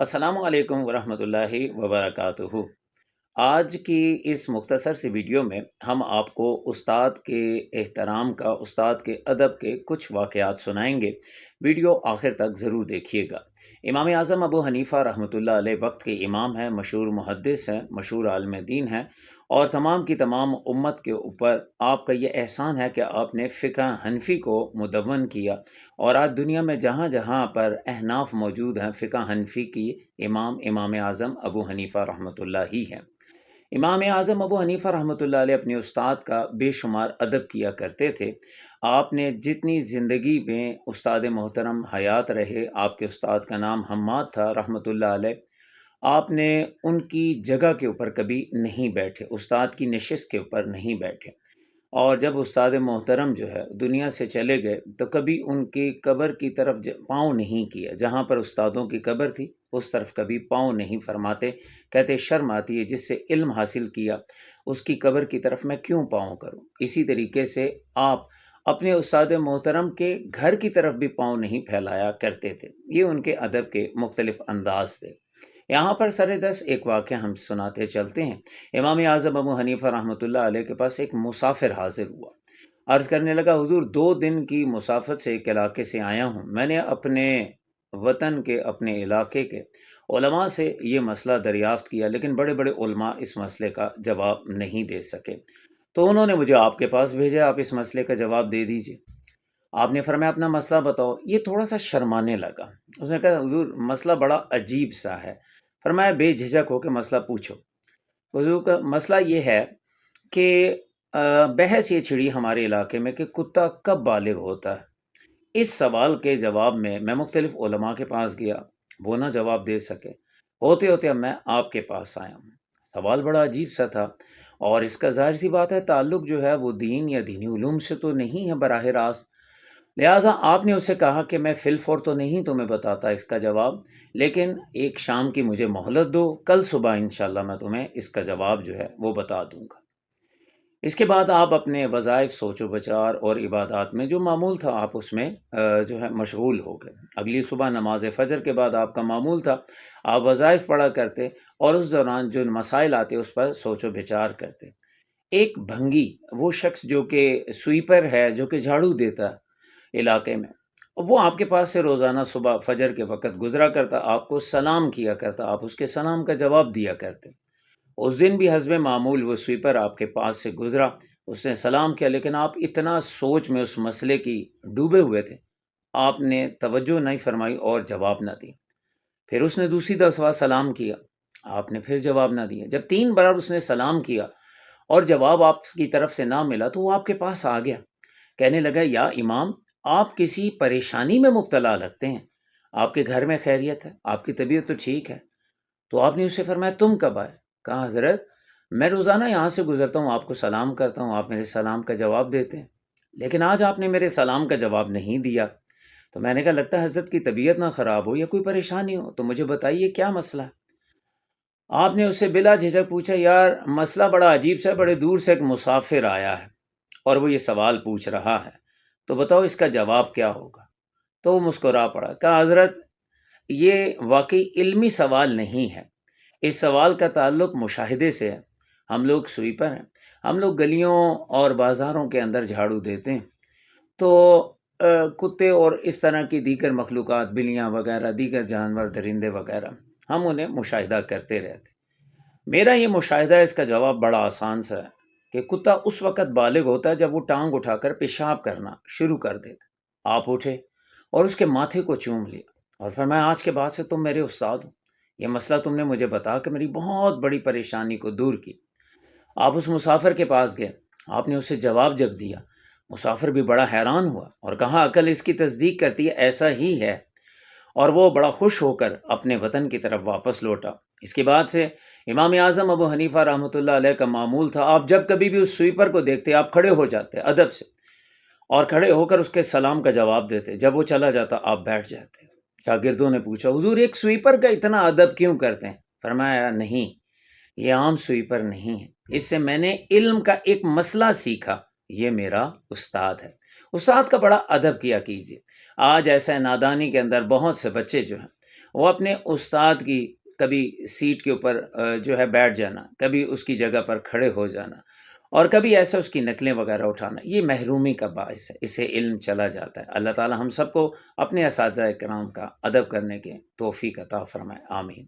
السلام علیکم ورحمۃ اللہ وبرکاتہ۔ آج کی اس مختصر سی ویڈیو میں ہم آپ کو استاد کے احترام کا، استاد کے ادب کے کچھ واقعات سنائیں گے۔ ویڈیو آخر تک ضرور دیکھیے گا۔ امام اعظم ابو حنیفہ رحمۃ اللہ علیہ وقت کے امام ہیں، مشہور محدث ہیں، مشہور عالم دین ہیں، اور تمام کی تمام امت کے اوپر آپ کا یہ احسان ہے کہ آپ نے فقہ حنفی کو مدون کیا، اور آج دنیا میں جہاں جہاں پر احناف موجود ہیں، فقہ حنفی کی امام اعظم ابو حنیفہ رحمۃ اللہ ہی ہیں۔ امام اعظم ابو حنیفہ رحمۃ اللہ علیہ اپنے استاد کا بے شمار ادب کیا کرتے تھے۔ آپ نے جتنی زندگی میں استاد محترم حیات رہے، آپ کے استاد کا نام حماد تھا رحمۃ اللہ علیہ، آپ نے ان کی جگہ کے اوپر کبھی نہیں بیٹھے، استاد کی نشست کے اوپر نہیں بیٹھے، اور جب استاد محترم جو ہے دنیا سے چلے گئے تو کبھی ان کی قبر کی طرف پاؤں نہیں کیا، جہاں پر استادوں کی قبر تھی اس طرف کبھی پاؤں نہیں فرماتے، کہتے شرم آتی ہے جس سے علم حاصل کیا اس کی قبر کی طرف میں کیوں پاؤں کروں۔ اسی طریقے سے آپ اپنے استاد محترم کے گھر کی طرف بھی پاؤں نہیں پھیلایا کرتے تھے۔ یہ ان کے ادب کے مختلف انداز تھے۔ یہاں پر سر دس ایک واقعہ ہم سناتے چلتے ہیں۔ امام اعظم ابو حنیفہ رحمۃ اللہ علیہ کے پاس ایک مسافر حاضر ہوا، عرض کرنے لگا، حضور 2 دن کی مسافت سے ایک علاقے سے آیا ہوں، میں نے اپنے وطن کے، اپنے علاقے کے علماء سے یہ مسئلہ دریافت کیا، لیکن بڑے بڑے علماء اس مسئلے کا جواب نہیں دے سکے، تو انہوں نے مجھے آپ کے پاس بھیجا، آپ اس مسئلے کا جواب دے دیجئے۔ آپ نے فرمایا اپنا مسئلہ بتاؤ۔ یہ تھوڑا سا شرمانے لگا، اس نے کہا حضور مسئلہ بڑا عجیب سا ہے۔ فرمایا بے جھجک ہو کے مسئلہ پوچھو۔ حضور کا مسئلہ یہ ہے کہ بحث یہ چھڑی ہمارے علاقے میں کہ کتا کب بالغ ہوتا ہے۔ اس سوال کے جواب میں مختلف علماء کے پاس گیا، وہ نہ جواب دے سکے، ہوتے ہوتے اب میں آپ کے پاس آیا ہوں۔ سوال بڑا عجیب سا تھا، اور اس کا ظاہر سی بات ہے تعلق جو ہے وہ دین یا دینی علوم سے تو نہیں ہے براہ راست، لہٰذا آپ نے اسے کہا کہ میں فی الفور تو نہیں تمہیں بتاتا اس کا جواب، لیکن ایک شام کی مجھے مہلت دو، کل صبح انشاءاللہ میں تمہیں اس کا جواب جو ہے وہ بتا دوں گا۔ اس کے بعد آپ اپنے وظائف، سوچ و بچار اور عبادات میں جو معمول تھا آپ اس میں جو ہے مشغول ہو گئے۔ اگلی صبح نماز فجر کے بعد آپ کا معمول تھا آپ وظائف پڑھا کرتے، اور اس دوران جو مسائل آتے اس پر سوچ و بچار کرتے۔ ایک بھنگی، وہ شخص جو کہ سویپر ہے، جو کہ جھاڑو دیتا ہے علاقے میں، وہ آپ کے پاس سے روزانہ صبح فجر کے وقت گزرا کرتا، آپ کو سلام کیا کرتا، آپ اس کے سلام کا جواب دیا کرتے۔ اس دن بھی حسب معمول وہ سویپر آپ کے پاس سے گزرا، اس نے سلام کیا، لیکن آپ اتنا سوچ میں اس مسئلے کی ڈوبے ہوئے تھے، آپ نے توجہ نہیں فرمائی اور جواب نہ دی۔ پھر اس نے دوسری دفعہ سلام کیا، آپ نے پھر جواب نہ دیا۔ جب 3 بار اس نے سلام کیا اور جواب آپ کی طرف سے نہ ملا تو وہ آپ کے پاس آ گیا، کہنے لگا یا امام آپ کسی پریشانی میں مبتلا لگتے ہیں، آپ کے گھر میں خیریت ہے، آپ کی طبیعت تو ٹھیک ہے؟ تو آپ نے اسے فرمایا تم کب آئے؟ کہا حضرت میں روزانہ یہاں سے گزرتا ہوں، آپ کو سلام کرتا ہوں، آپ میرے سلام کا جواب دیتے ہیں، لیکن آج آپ نے میرے سلام کا جواب نہیں دیا۔ تو میں نے کہا لگتا ہے حضرت کی طبیعت نہ خراب ہو یا کوئی پریشانی ہو، تو مجھے بتائیے کیا مسئلہ ہے۔ آپ نے اسے بلا جھجک پوچھا یار مسئلہ بڑا عجیب سا، بڑے دور سے ایک مسافر آیا ہے اور وہ یہ سوال پوچھ رہا ہے، تو بتاؤ اس کا جواب کیا ہوگا۔ تو وہ مسکرا پڑا، کہا حضرت یہ واقعی علمی سوال نہیں ہے، اس سوال کا تعلق مشاہدے سے ہے۔ ہم لوگ سویپر ہیں، ہم لوگ گلیوں اور بازاروں کے اندر جھاڑو دیتے ہیں، تو کتے اور اس طرح کی دیگر مخلوقات، بلیاں وغیرہ، دیگر جانور، درندے وغیرہ، ہم انہیں مشاہدہ کرتے رہتے۔ میرا یہ مشاہدہ ہے، اس کا جواب بڑا آسان سا ہے کہ کتا اس وقت بالغ ہوتا ہے جب وہ ٹانگ اٹھا کر پیشاب کرنا شروع کر دیتا۔ آپ اٹھے اور اس کے ماتھے کو چوم لیا اور فرمایا آج کے بعد سے تم میرے استاد ہو، یہ مسئلہ تم نے مجھے بتا کہ میری بہت بڑی پریشانی کو دور کی۔ آپ اس مسافر کے پاس گئے، آپ نے اسے جواب جب دیا، مسافر بھی بڑا حیران ہوا اور کہا عقل اس کی تصدیق کرتی ہے، ایسا ہی ہے، اور وہ بڑا خوش ہو کر اپنے وطن کی طرف واپس لوٹا۔ اس کے بعد سے امام اعظم ابو حنیفہ رحمۃ اللہ علیہ کا معمول تھا آپ جب کبھی بھی اس سویپر کو دیکھتے آپ کھڑے ہو جاتے ادب سے، اور کھڑے ہو کر اس کے سلام کا جواب دیتے، جب وہ چلا جاتا آپ بیٹھ جاتے۔ شاگردوں نے پوچھا حضور ایک سویپر کا اتنا ادب کیوں کرتے ہیں؟ فرمایا نہیں، یہ عام سویپر نہیں ہے، اس سے میں نے علم کا ایک مسئلہ سیکھا، یہ میرا استاد ہے۔ استاد کا بڑا ادب کیا کیجیے۔ آج ایسا ہے نادانی کے اندر بہت سے بچے جو ہیں وہ اپنے استاد کی کبھی سیٹ کے اوپر جو ہے بیٹھ جانا، کبھی اس کی جگہ پر کھڑے ہو جانا، اور کبھی ایسا اس کی نقلیں وغیرہ اٹھانا، یہ محرومی کا باعث ہے، اس سے علم چلا جاتا ہے۔ اللہ تعالی ہم سب کو اپنے اساتذہ کرام کا ادب کرنے کے توفیق عطا فرمائے، آمین۔